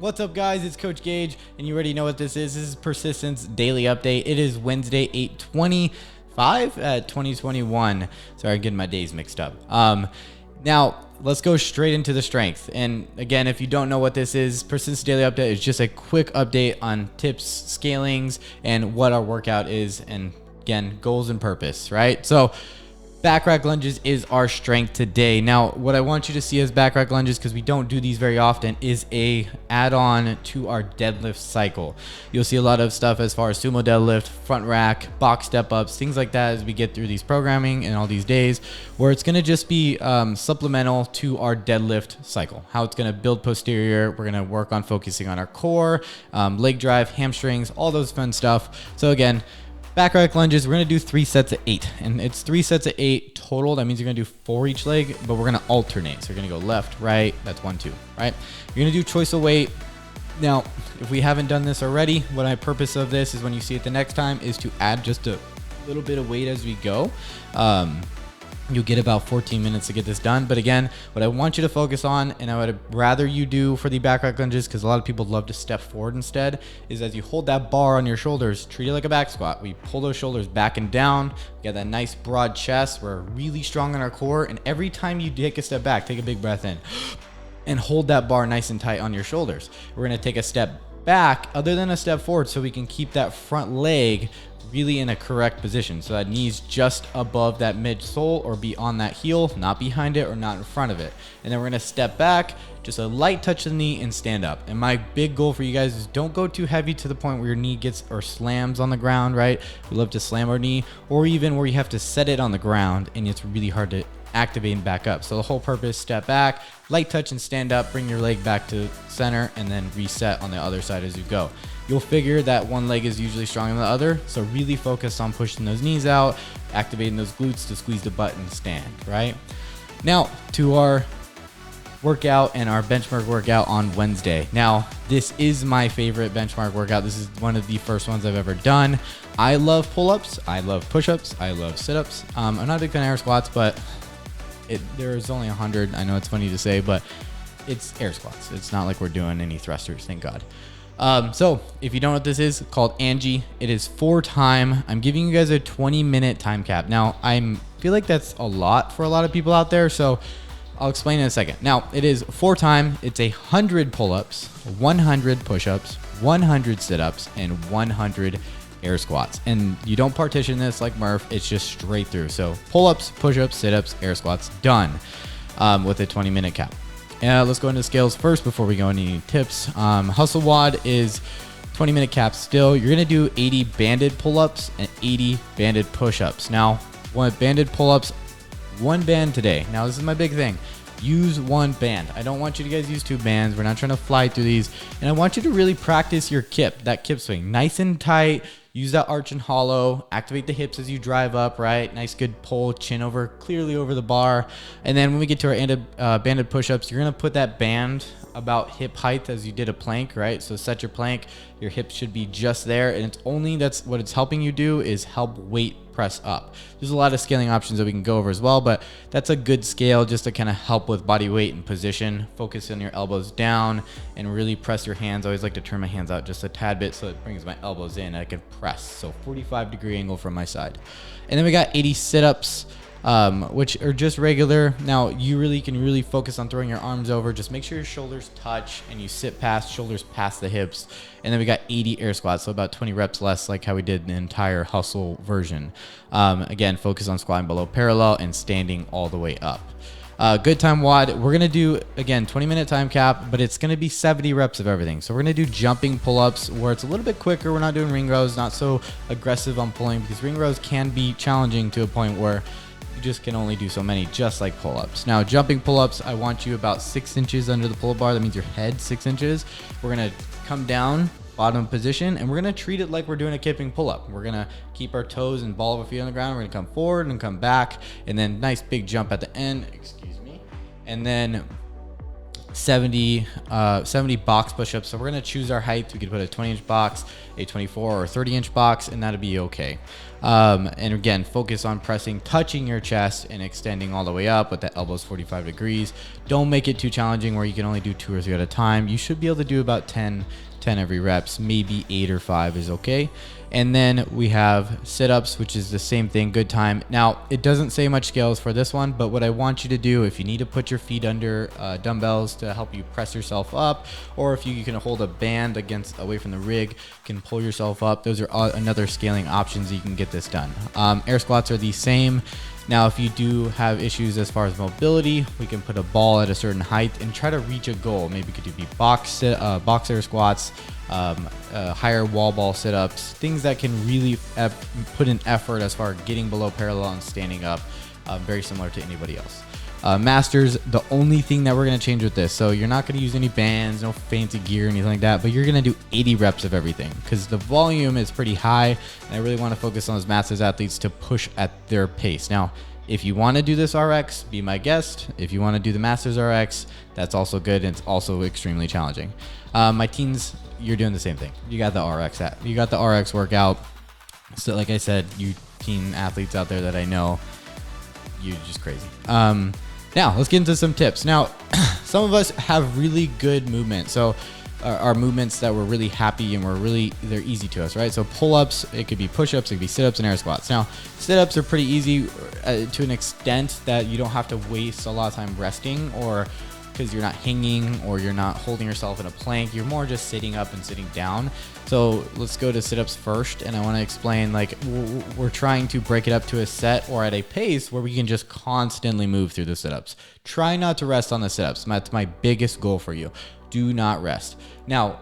What's up, guys? It's Coach Gage, and you already know what this is. This is Persistence Daily Update. It is Wednesday, 8/25 at 2021. Sorry, I'm getting my days mixed up. Now, let's go straight into the strength. And again, if you don't know what this is, Persistence Daily Update is just a quick update on tips, scalings, and what our workout is, and again, goals and purpose, right? So back rack lunges is our strength today. Now, what I want you to see as back rack lunges, because we don't do these very often, is a add-on to our deadlift cycle. You'll see a lot of stuff as far as sumo deadlift, front rack, box step ups, things like that as we get through these programming and all these days, where it's going to just be supplemental to our deadlift cycle. How it's going to build posterior. We're going to work on focusing on our core, leg drive, hamstrings, all those fun stuff. So again, back rack lunges, we're going to do 3 sets of 8, and it's 3 sets of 8 total. That means you're going to do 4 each leg, but we're going to alternate. So you're going to go left, right, that's 1, 2, right? You're going to do choice of weight. Now, if we haven't done this already, what my purpose of this is when you see it the next time is to add just a little bit of weight as we go. You'll get about 14 minutes to get this done. But again, what I want you to focus on, and I would rather you do for the back rack lunges, because a lot of people love to step forward instead, is as you hold that bar on your shoulders, treat it like a back squat. We pull those shoulders back and down. We got that nice broad chest. We're really strong in our core. And every time you take a step back, take a big breath in and hold that bar nice and tight on your shoulders. We're going to take a step back other than a step forward so we can keep that front leg really in a correct position, so that knee's just above that midsole or be on that heel, not behind it or not in front of it. And then we're gonna step back, just a light touch of the knee, and stand up. And my big goal for you guys is don't go too heavy to the point where your knee gets or slams on the ground, right? We love to slam our knee, or even where you have to set it on the ground and it's really hard to activate and back up. So the whole purpose, step back, light touch and stand up, bring your leg back to center, and then reset on the other side as you go. You'll figure that one leg is usually stronger than the other, so really focus on pushing those knees out, activating those glutes to squeeze the butt and stand, right? Now, to our workout and our benchmark workout on Wednesday. Now, this is my favorite benchmark workout. This is one of the first ones I've ever done. I love pull-ups, I love push-ups, I love sit-ups. I'm not a big fan of air squats, but there's only 100. I know it's funny to say, but it's air squats. It's not like we're doing any thrusters, thank God. So if you don't know what this is, called Angie. It is 4 time. I'm giving you guys a 20-minute time cap. Now, I feel like that's a lot for a lot of people out there, so I'll explain in a second. Now, it is 4 time. It's 100 pull-ups, 100 push-ups, 100 sit-ups, and 100 air squats. And you don't partition this like Murph. It's just straight through. So pull-ups, push-ups, sit-ups, air squats, done with a 20-minute cap. Let's go into scales first before we go into any tips. Hustle WOD is 20-minute cap still. You're going to do 80 banded pull-ups and 80 banded push-ups. Now, one banded pull-ups, 1 band today. Now, this is my big thing. Use 1 band. I don't want you to guys use 2 bands. We're not trying to fly through these. And I want you to really practice your kip, that kip swing. Nice and tight. Use that arch and hollow. Activate the hips as you drive up, right? Nice good pull, chin over, clearly over the bar. And then when we get to our banded push-ups, you're going to put that band about hip height as you did a plank, right? So set your plank. Your hips should be just there. And that's what it's helping you do, is help weight press up. There's a lot of scaling options that we can go over as well, but that's a good scale just to kind of help with body weight and position. Focus on your elbows down and really press your hands. I always like to turn my hands out just a tad bit so it brings my elbows in and I can press. So 45-degree angle from my side. And then we got 80 sit-ups, which are just regular. Now, you really can focus on throwing your arms over. Just make sure your shoulders touch and you sit past, shoulders past the hips. And then we got 80 air squats, so about 20 reps less, like how we did the entire hustle version. Again, focus on squatting below parallel and standing all the way up. Good time WOD, we're going to do, again, 20-minute time cap, but it's going to be 70 reps of everything. So we're going to do jumping pull-ups where it's a little bit quicker. We're not doing ring rows, not so aggressive on pulling, because ring rows can be challenging to a point where you just can only do so many, just like pull-ups. Now, jumping pull-ups, I want you about 6 inches under the pull-up bar. That means your head 6 inches. We're going to come down, bottom position, and we're going to treat it like we're doing a kipping pull-up. We're going to keep our toes and ball of our feet on the ground. We're going to come forward and come back, and then nice big jump at the end. Excuse me. And then 70 box push-ups. So we're going to choose our height. We could put a 20-inch box, a 24 or 30-inch box, and that'll be okay. And again, focus on pressing, touching your chest and extending all the way up with the elbows 45 degrees. Don't make it too challenging where you can only do 2 or 3 at a time. You should be able to do about 10 every reps, maybe 8 or 5 is okay. And then we have sit-ups, which is the same thing, good time. Now, it doesn't say much scales for this one, but what I want you to do, if you need to put your feet under dumbbells to help you press yourself up, or if you can hold a band away from the rig, can pull yourself up, those are another scaling options you can get this done. Air squats are the same. Now, if you do have issues as far as mobility, we can put a ball at a certain height and try to reach a goal. Maybe it could be box air squats, higher wall ball sit-ups, things that can really put in effort as far as getting below parallel and standing up, very similar to anybody else. Masters, the only thing that we're going to change with this, so you're not going to use any bands, no fancy gear, anything like that, but you're going to do 80 reps of everything because the volume is pretty high, and I really want to focus on those Masters athletes to push at their pace. Now, if you want to do this RX, be my guest. If you want to do the Masters RX, that's also good, and it's also extremely challenging. My teens, you're doing the same thing. You got the RX workout. So like I said, you teen athletes out there that I know, you're just crazy. Now let's get into some tips. Now, some of us have really good movement. So our movements that we're really happy and they're easy to us, right? So pull-ups, it could be push-ups, it could be sit-ups and air squats. Now, sit-ups are pretty easy to an extent that you don't have to waste a lot of time resting, or because you're not hanging or you're not holding yourself in a plank. You're more just sitting up and sitting down. So let's go to sit-ups first, and I want to explain, like, we're trying to break it up to a set or at a pace where we can just constantly move through the sit-ups. Try not to rest on the sit-ups. That's my biggest goal for you. Do not rest. Now,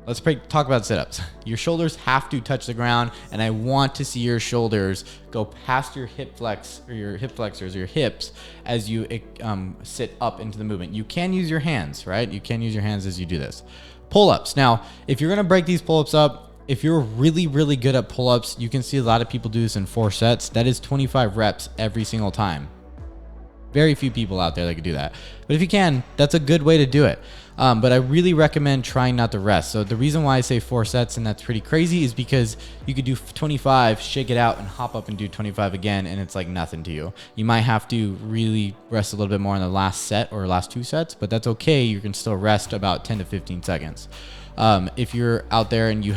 let's talk about sit-ups. Your shoulders have to touch the ground, and I want to see your shoulders go past your hip flex or your hip flexors or your hips as you sit up into the movement. You can use your hands, right? You can use your hands as you do this. Pull-ups. Now, if you're going to break these pull-ups up, if you're really, really good at pull-ups, you can see a lot of people do this in 4 sets. That is 25 reps every single time. Very few people out there that can do that. But if you can, that's a good way to do it. But I really recommend trying not to rest. So the reason why I say 4 sets and that's pretty crazy is because you could do 25, shake it out, and hop up and do 25 again, and it's like nothing to you. You might have to really rest a little bit more in the last set or last 2 sets, but that's okay. You can still rest about 10 to 15 seconds. If you're out there and you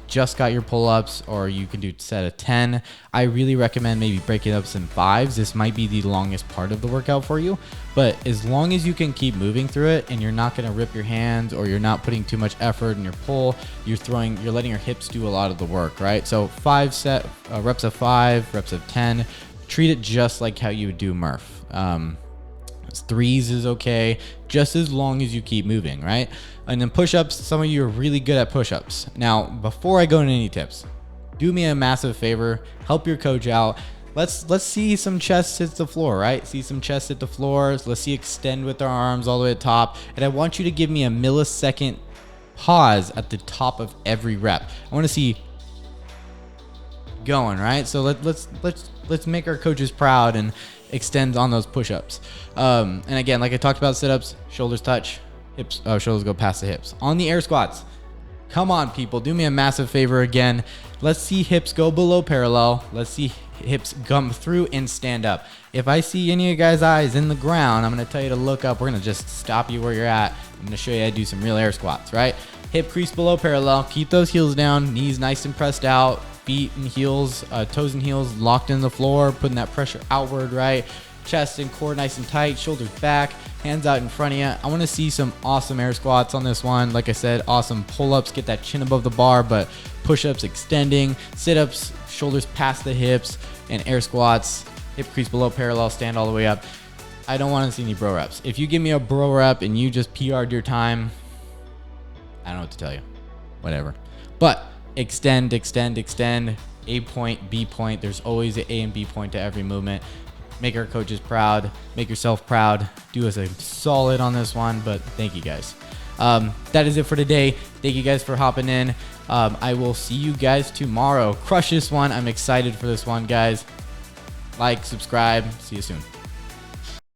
just got your pull-ups, or you can do set of 10, I really recommend maybe breaking up some 5s. This might be the longest part of the workout for you, but as long as you can keep moving through it and you're not going to rip your hands, or you're not putting too much effort in your pull, you're letting your hips do a lot of the work, right? So 5 reps of 5, reps of 10. Treat it just like how you would do Murph. 3s is okay, just as long as you keep moving, right? And then push-ups, some of you are really good at push-ups. Now, before I go into any tips, do me a massive favor, help your coach out. Let's see some chest hit the floor, right? See some chest hit the floor. Let's see extend with our arms all the way to the top. And I want you to give me a millisecond pause at the top of every rep. I want to see going, right? So let's make our coaches proud and extend on those push-ups. And again, like I talked about sit-ups, shoulders touch, hips, shoulders go past the hips. On the air squats, come on, people, do me a massive favor again. Let's see hips go below parallel. Let's see hips come through and stand up. If I see any of you guys' eyes in the ground, I'm going to tell you to look up. We're going to just stop you where you're at. I'm going to show you how to do some real air squats, right? Hip crease below parallel. Keep those heels down, knees nice and pressed out. Feet and heels, toes and heels locked in the floor, putting that pressure outward, right? Chest and core nice and tight, shoulders back, hands out in front of you. I want to see some awesome air squats on this one. Like I said, awesome pull-ups, get that chin above the bar, but push-ups extending, sit-ups, shoulders past the hips, and air squats, hip crease below parallel, stand all the way up. I don't want to see any bro reps. If you give me a bro rep and you just PR'd your time, I don't know what to tell you. Whatever. But extend, A point, B point. There's always an A and B point to every movement. Make our coaches proud, make yourself proud. Do us a solid on this one, but thank you guys. That is it for today. Thank you guys for hopping in. I will see you guys tomorrow. Crush this one. I'm excited for this one, guys. Like, subscribe. See you soon.